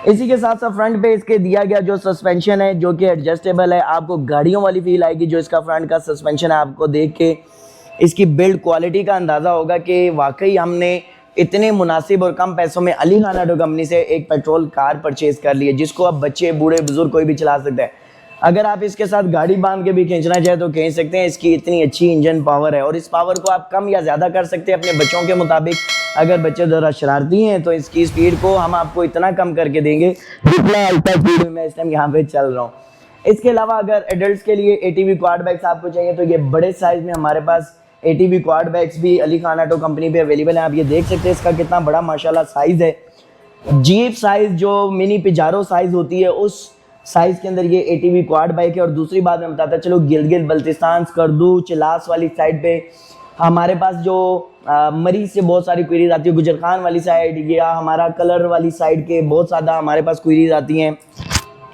इसी के साथ साथ फ्रंट पे इसके दिया गया जो सस्पेंशन है जो कि एडजस्टेबल है, आपको गाड़ियों वाली फील आएगी। जो इसका फ्रंट का सस्पेंशन है, आपको देख के इसकी बिल्ड क्वालिटी का अंदाज़ा होगा कि वाकई हमने इतने मुनासिब और कम पैसों में अली खान ऑटो कंपनी से एक पेट्रोल कार परचेज़ कर ली है, जिसको अब बच्चे, बूढ़े, बुजुर्ग कोई भी चला सकते हैं। अगर आप इसके साथ गाड़ी बांध के भी खींचना चाहे तो खींच सकते हैं। इसकी इतनी अच्छी इंजन पावर है और इस पावर को आप कम या ज़्यादा कर सकते हैं अपने बच्चों के मुताबिक। अगर बच्चे ज़रा शरारती हैं तो इसकी स्पीड को हम आपको इतना कम करके देंगे जितना अल्ट्रा स्पीड में मैं इस टाइम यहाँ पे चल रहा हूँ। इसके अलावा अगर एडल्ट्स के लिए एटीवी क्वाड बाइक्स आपको चाहिए तो ये बड़े साइज़ में हमारे पास एटीवी क्वाड बाइक्स भी अली खान ऑटो कंपनी पे अवेलेबल है। आप ये देख सकते हैं इसका कितना बड़ा माशाल्लाह साइज़ है। जीप साइज़ जो मिनी पिजारो साइज़ होती है उस साइज़ के अंदर ये एटीवी क्वाड बाइक है। और दूसरी बात मैं बताता चलो, गिलगित बल्तिस्तान, स्कर्दू, चिलास वाली साइड पे हमारे पास जो मरीज से बहुत सारी क्वेरीज आती है, गुजर खान वाली साइड या हमारा कलर वाली साइड के बहुत ज़्यादा हमारे पास क्वेरीज आती हैं।